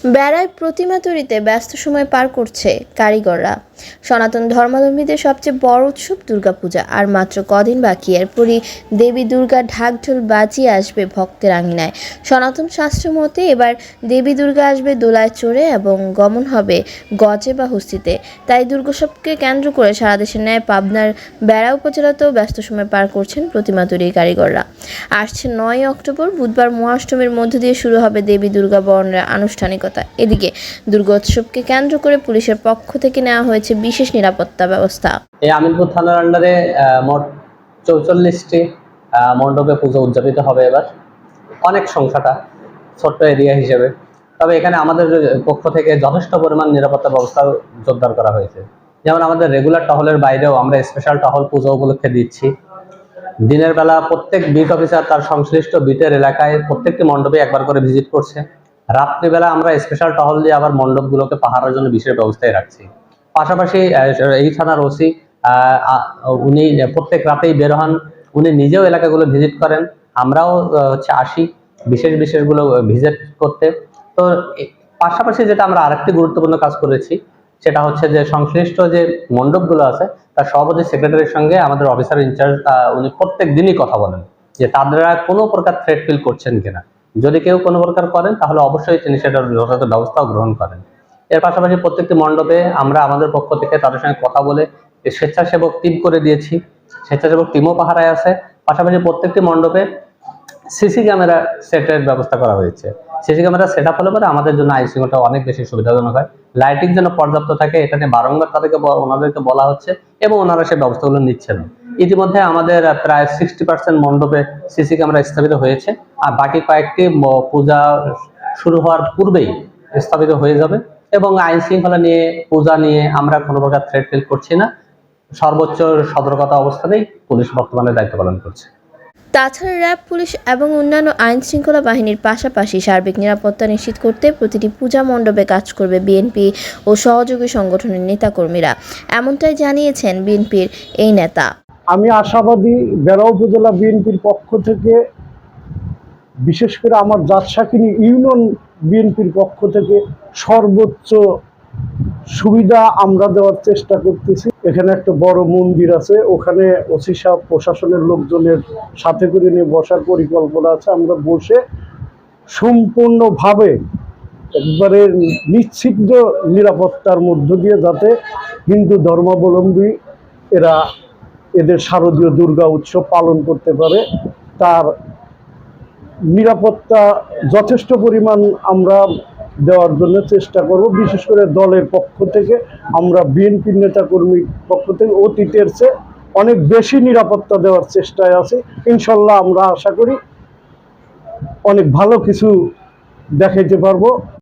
বেড়ায় প্রতিমা তৈরিতে ব্যস্ত সময় পার করছে কারিগররা। সনাতন ধর্মাবলম্বীদের সবচেয়ে বড় উৎসব দুর্গাপূজা আর মাত্র কদিন বাকি। এরপরই দেবী দুর্গা ঢাকঢোল বাজিয়ে আসবে ভক্তের আঙিনায়। সনাতন শাস্ত্র মতে এবার দেবী দুর্গা আসবে দোলায় চড়ে এবং গমন হবে গজে বা হস্তিতে। তাই দুর্গোৎসবকে কেন্দ্র করে সারা দেশের ন্যায় পাবনার বেড়া উপজেলাতেও ব্যস্ত সময় পার করছেন প্রতিমা তৈরির কারিগররা। আসছে 9 অক্টোবর বুধবার মহাষ্টমীর মধ্য দিয়ে শুরু হবে দেবী দুর্গা বরণের আনুষ্ঠানিকতা। এদিকে দুর্গোৎসবকে কেন্দ্র করে পুলিশের পক্ষ থেকে নেওয়া হয়েছে বিশেষ নিরাপত্তা ব্যবস্থা। এই আমিনপুর থানার আন্ডারে মোট 44টি মণ্ডপে পুজো উদযাপিত হবে। এবার অনেক সংখ্যাটা ছোট্ট এরিয়া হিসেবে, তবে এখানে আমাদের পক্ষ থেকে যথেষ্ট পরিমাণ নিরাপত্তা ব্যবস্থা জোরদার করা হয়েছে। যেমন আমাদের রেগুলার টহলের বাইরেও আমরা স্পেশাল টহল পুজো উপলক্ষে দিচ্ছি। দিনের বেলা প্রত্যেক বিট অফিসার তার সংশ্লিষ্ট বিটের এলাকায় প্রত্যেকটি মণ্ডপে একবার করে ভিজিট করছে। রাত্রিবেলা আমরা স্পেশাল টহল দিয়ে আবার মণ্ডপগুলোকে পাহারার জন্য বিশেষ ব্যবস্থায় রাখছি। পাশাপাশি এই থানার ওসি উনি প্রত্যেক রাতেই বের হন, উনি নিজেও এলাকাগুলো ভিজিট করেন। আমরাও আসি বিশেষগুলো ভিজিট করতে। তো পাশাপাশি যেটা আমরা আরেকটি গুরুত্বপূর্ণ কাজ করেছি সেটা হচ্ছে যে সংশ্লিষ্ট যে মণ্ডপগুলো আছে তার সভাপতি সেক্রেটারির সঙ্গে আমাদের অফিসার ইনচার্জ উনি প্রত্যেক দিনই কথা বলেন যে তারা কোনো প্রকার থ্রেট ফিল করছেন কিনা। যদি কেউ কোনো প্রকার করেন তাহলে অবশ্যই তিনি সেটার যথাযথ ব্যবস্থাও গ্রহণ করেন। এর পাশাপাশি প্রত্যেকটি মণ্ডপে আমরা আমাদের পক্ষ থেকে তাদের সঙ্গে কথা বলে স্বেচ্ছাসেবক টিম করে দিয়েছি। স্বেচ্ছাসেবক টিমও পাহারায় আছে। পাশাপাশি প্রত্যেকটি মণ্ডপে সিসি ক্যামেরা সেটের ব্যবস্থা করা হয়েছে। সিসি ক্যামেরা সেট আপ হলে পরে আমাদের জন্য আইসিইউটা অনেক বেশি সুবিধাজনক হয়। লাইটিং যেন পর্যাপ্ত থাকে এটা নিয়ে বারংবার ওনাদেরকে বলা হচ্ছে এবং ওনারা সেই ব্যবস্থাগুলো নিচ্ছেন। ইতিমধ্যে আমাদের প্রায় 60% মণ্ডপে সিসি ক্যামেরা স্থাপিত হয়েছে, আর বাকি কয়েকটি পূজা শুরু হওয়ার পূর্বেই স্থাপিত হয়ে যাবে। এবং আইন শৃঙ্খলা নিয়ে, পূজা নিয়ে আমরা কোনো প্রকার থ্রেট ফিল করছি না। সর্বোচ্চ সতর্কতা অবস্থাতেই পুলিশ বর্তমানে দায়িত্ব পালন করছে। তাছাড়া র্যাব, পুলিশ এবং অন্যান্য আইন শৃঙ্খলা বাহিনীর পাশাপাশি সার্বিক নিরাপত্তা নিশ্চিত করতে প্রতিটি পূজা মণ্ডপে কাজ করবে বিএনপি ও সহযোগী সংগঠনের নেতাকর্মীরা। এমনটাই জানিয়েছেন বিএনপির এই নেতা। আমি আশাবাদী বেড়া উপজেলা বিএনপির পক্ষ থেকে, বিশেষ করে আমার জাতশাকিনী ইউনিয়ন বিএনপির পক্ষ থেকে সর্বোচ্চ সুবিধা আমরা দেওয়ার চেষ্টা করতেছি। এখানে একটা বড় মন্দির আছে, ওখানে ওসি সাহেব প্রশাসনের লোকজনের সাথে করে নিয়ে বসার পরিকল্পনা আছে। আমরা বসে সম্পূর্ণভাবে একবারে নিশ্চিত নিরাপত্তার মধ্য দিয়ে যাতে হিন্দু ধর্মাবলম্বী এরা এদের শারদীয় দুর্গা উৎসব পালন করতে পারে তার নিরাপত্তা যথেষ্ট পরিমাণ আমরা দেওয়ার জন্য চেষ্টা করব। বিশেষ করে দলের পক্ষ থেকে আমরা বিএনপির নেতাকর্মীর পক্ষ থেকে অতীতের চেয়ে অনেক বেশি নিরাপত্তা দেওয়ার চেষ্টায় আছি। ইনশাল্লাহ আমরা আশা করি অনেক ভালো কিছু দেখাইতে পারবো।